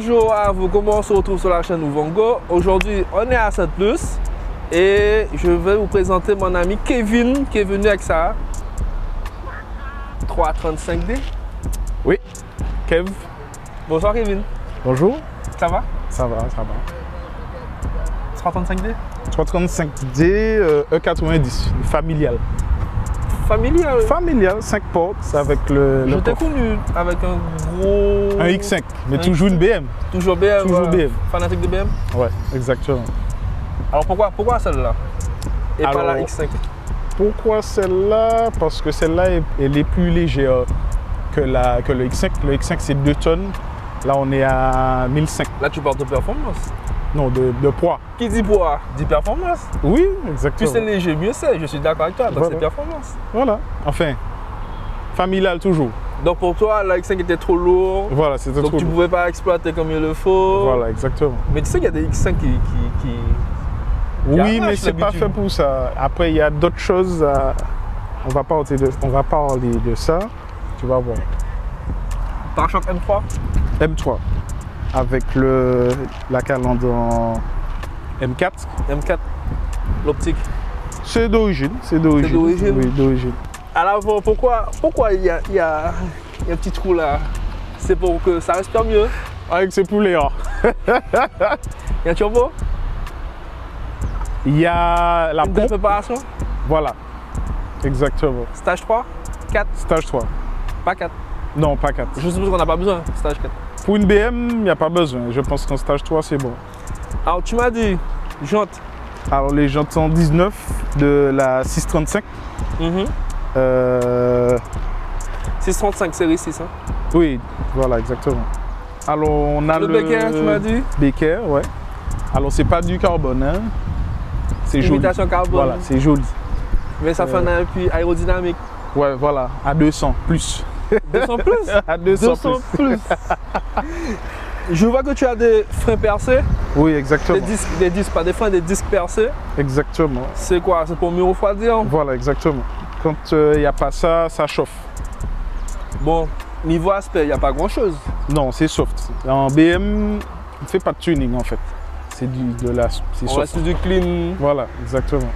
Bonjour à vous, comment on se retrouve sur la chaîne Ouvongo. Aujourd'hui, on est à Sainte-Luce et je vais vous présenter mon ami Kevin qui est venu avec sa 335D. Oui, Kev. Bonsoir Kevin. Bonjour. Ça va? Ça va, ça va. 335D? 335D E90, familial. Familial? Familial, 5 portes avec le Je t'ai coffre. connu avec un gros... Un X5, mais Un toujours X5. une BM. Toujours BM? Toujours BM. Fanatique de BM? Ouais, exactement. Alors pourquoi celle-là? Et pas la Alors, X5? Pourquoi celle-là? Parce que celle-là, elle est plus légère que le X5. Le X5, c'est 2 tonnes. Là, on est à 1005. Là, tu parles de performance. Non, de poids. Qui dit poids dit performance. Oui, Plus exactement. c'est léger, mieux c'est. Je suis d'accord avec toi, donc Voilà. c'est performance. Voilà. Enfin, familial toujours. Donc pour toi, la X5 était trop lourd. Voilà, c'était Donc trop tu ne lourd. pouvais pas exploiter comme il le faut. Voilà, exactement. Mais tu sais qu'il y a des X5 qui Oui, arrachent mais c'est pas l'habitude. fait pour ça. Après, il y a d'autres choses. On va parler de ça. Tu vas voir. Pare-choc M3. M3 avec la calandre en M4. M4. L'optique. C'est d'origine. C'est d'origine. C'est d'origine? Oui, d'origine. À l'avant, pourquoi il y a un petit trou là? C'est pour que ça respire mieux. Avec ses poulets. Hein. Il y a un turbo. Il y a la Une pompe. préparation. Voilà. Exactement. Stage 3. 4. Stage 3. Pas 4. Non, pas 4. Je suppose qu'on n'a pas besoin. Stage 4. Pour une BM, il n'y a pas besoin. Je pense qu'en stage 3, c'est bon. Alors tu m'as dit, jante. Alors, les jantes sont 19 de la 635. 635 série 6. Hein. Oui, voilà, exactement. Alors, on a Le Becker, tu m'as dit? Becker, ouais. Alors, c'est pas du carbone, hein. C'est joli. Imitation carbone. Voilà, c'est joli. Mais ça fait un appui aérodynamique. Ouais, voilà, à 200 plus. 200 plus? À 200, 200 plus. Je vois que tu as des freins percés. Oui, exactement. Des disques, pas des freins, des disques percés. Exactement. C'est quoi? C'est pour mieux refroidir? Voilà, exactement. Quand il n'y a pas ça, ça chauffe. Bon, niveau aspect, il n'y a pas grand chose. Non, c'est soft. En BM, on ne fait pas de tuning en fait. C'est c'est On soft. reste du clean. Voilà, exactement.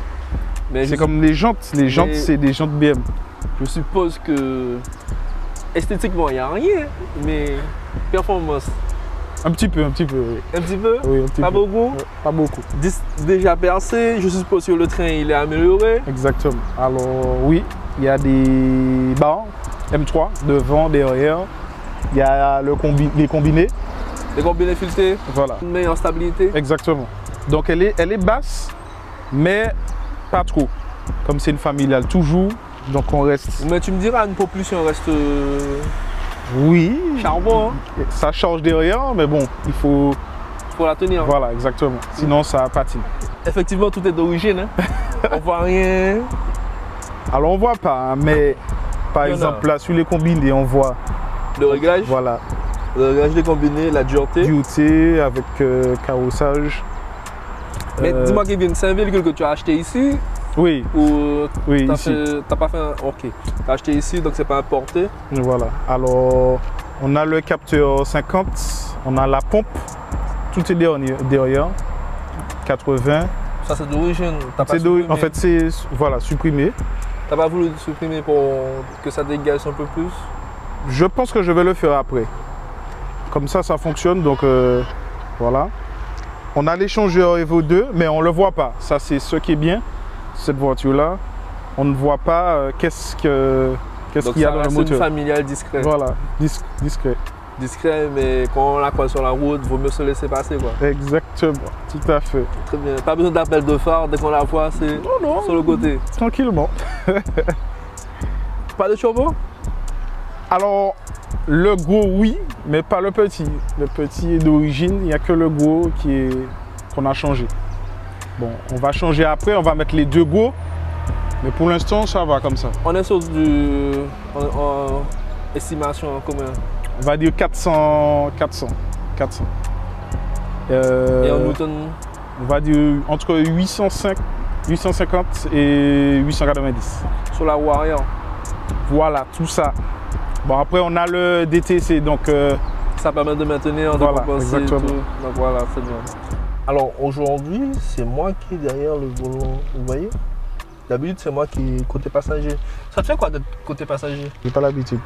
Mais C'est comme les jantes. Les jantes, Mais- c'est des jantes BM. je suppose que esthétiquement, il n'y a rien. Mais performance, Un petit peu, oui. un petit peu? Oui, un petit Pas peu. beaucoup? Ouais, pas beaucoup. Déjà percé, je suppose que le train il est amélioré. Exactement. Alors oui, il y a des barres M3 devant, derrière. Il y a les combinés. Les combinés filetés, Voilà, une meilleure stabilité. exactement. Donc elle est basse, mais pas trop. Comme c'est une familiale toujours, donc on reste. Mais tu me diras, une propulsion reste Oui, charbon, hein? ça charge derrière, mais bon, il faut. Faut la tenir. Voilà, exactement. Sinon ça patine. Effectivement, tout est d'origine. Hein? On voit rien. Alors on voit pas, hein, mais par Il y en a. exemple là sur les combinés, on voit. Le réglage, Voilà, le réglage des combinés, la dureté. dureté avec carrossage. Mais Euh, dis-moi, Kevin, c'est un véhicule que tu as acheté ici Oui, ou oui, ici. t'as pas fait un... Ok, t'as acheté ici, donc c'est pas importé. Voilà. Alors, on a le capteur 50, on a la pompe, tout est derrière. 80. Ça, c'est d'origine. T'as pas C'est supprimé. en fait, c'est voilà, supprimé. T'as pas voulu supprimer pour que ça dégage un peu plus? Je pense que je vais le faire après. Comme ça fonctionne. Donc, voilà. On a l'échangeur Evo 2, mais on ne le voit pas. Ça, c'est ce qui est bien, cette voiture-là. On ne voit pas qu'est-ce qu'il y a dans le C'est une moteur. familiale discrète. Voilà, discret. Discret, mais quand on la croise sur la route, vaut mieux se laisser passer, quoi. Exactement, tout à fait. Très bien. Pas besoin d'appel de phare, dès qu'on la voit, c'est Non. sur le côté. Tranquillement. Pas de turbo? Alors, le gros, oui, mais pas le petit. Le petit est d'origine, il n'y a que le gros qu'on a changé. Bon, on va changer après, on va mettre les deux gros, mais pour l'instant, ça va comme ça. On est sur du... en estimation en commun. On va dire 400. Et en Newton? On va dire entre 850 et 890. Sur la roue arrière. Voilà, tout ça. Bon, après, on a le DTC, donc Ça permet de maintenir, de Voilà, compenser et tout. exactement. Donc voilà, c'est bien. Alors aujourd'hui, c'est moi qui est derrière le volant, vous voyez? D'habitude, c'est moi qui est côté passager. Ça te fait quoi d'être côté passager? J'ai pas l'habitude.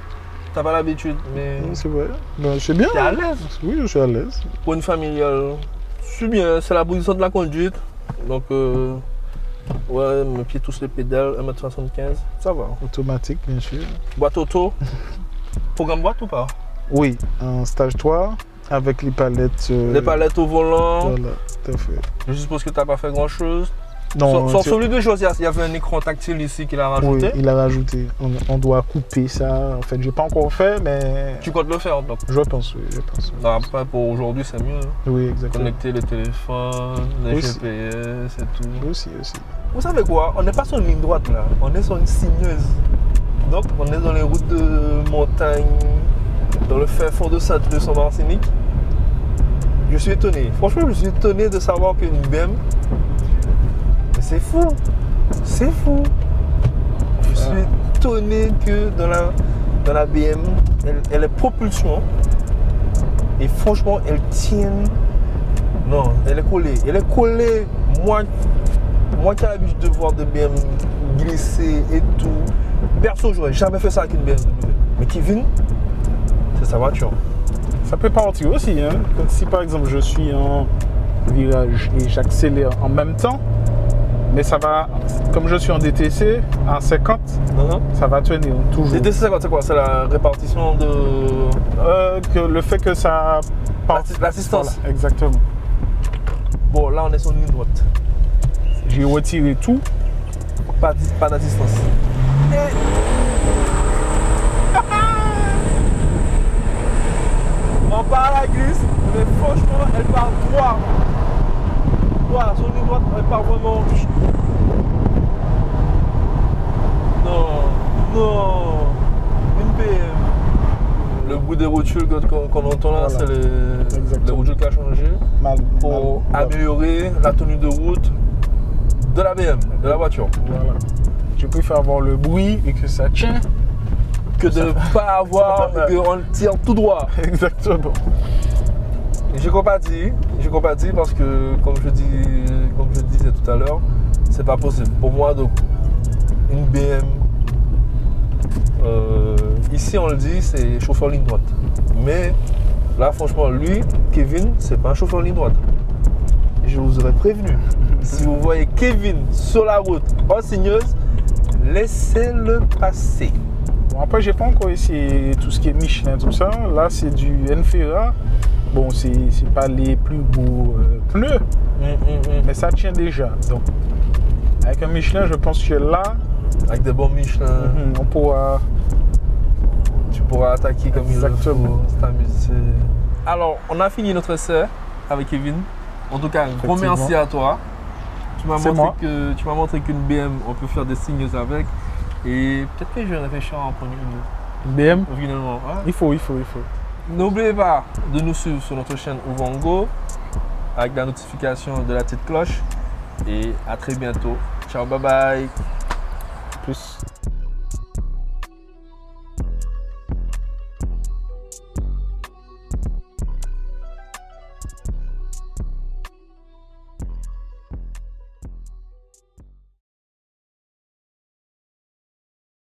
T'as pas l'habitude, mais C'est vrai. Ben, je suis bien. t'es à l'aise. Oui, je suis à l'aise. Pour une familiale, je suis bien, c'est la position de la conduite. Donc, ouais, mes pieds touchent les pédales, 1m75, ça va. Automatique, bien sûr. Boîte auto, programme boîte ou pas? Oui, un stage 3 avec les palettes. Les palettes au volant, Voilà, tout à fait. je suppose que t'as pas fait grand chose. Non, Sur celui de choses, il y avait un écran tactile ici qu'il a oui, rajouté. il a rajouté. On doit couper ça. En fait, j'ai pas encore fait, mais Tu comptes le faire donc? je pense, oui, je pense. Non, après, pour aujourd'hui, c'est mieux. Oui, exactement. Connecter les téléphones, les Aussi. GPS et tout. Aussi. Vous savez quoi? On n'est pas sur une ligne droite là, on est sur une sinueuse. Donc on est dans les routes de montagne, dans le fin fond de Sainte-Luce en Martinique. Je suis étonné. Franchement, je suis étonné de savoir qu'une BM. Mais c'est fou! C'est fou! Je suis étonné que dans la BM, elle est propulsion. Et franchement, elle tient. Non, elle est collée. Elle est collée. Moi qui ai l'habitude de voir des BM glisser et tout. Perso, j'aurais jamais fait ça avec une BMW. Mais Kevin, c'est sa voiture. Ça peut partir aussi. Hein. Si par exemple je suis en virage et j'accélère en même temps, mais ça va, comme je suis en DTC, en 50, ça va tenir toujours. DTC, c'est quoi? C'est la répartition de. Le fait que ça parte. L'assistance. Voilà, exactement. Bon, là, on est sur une ligne droite. J'ai retiré tout. Pas d'assistance. On part à la glisse, mais franchement, elle part droit. Voilà, sur une ligne droite, elle part vraiment. Non. Une BM. Le bruit des rotules qu'on entend là, Voilà. c'est les rotules qui a changé pour améliorer la tenue de route de la BM, de la voiture. Voilà. Je préfère avoir le bruit et que ça tient. Que de ne pas avoir, qu'on tire tout droit. Exactement. Je compatis parce que, comme je disais tout à l'heure, c'est pas possible. Pour moi, donc, une BM, ici on le dit, c'est chauffeur ligne droite. Mais là, franchement, lui, Kevin, c'est pas un chauffeur ligne droite. Je vous aurais prévenu. Si vous voyez Kevin sur la route en signeuse, laissez-le passer. Bon, après, j'ai pas encore essayé tout ce qui est Michelin, tout ça. Là, c'est du Enfera. Bon, c'est pas les plus beaux pneus, mais ça tient déjà. Donc, avec un Michelin, je pense que là, avec des bons Michelin, on pourra. Tu pourras attaquer comme Exactement. il faut, t'amuser. Alors, on a fini notre essai avec Kevin. En tout cas, un gros merci à toi. Tu m'as montré qu'une BM, on peut faire des signes avec. Et peut-être que je vais réfléchir à en prendre une BM. Finalement. Hein? Il faut. N'oubliez pas de nous suivre sur notre chaîne Ouvango avec la notification de la petite cloche. Et à très bientôt. Ciao, bye bye. Plus.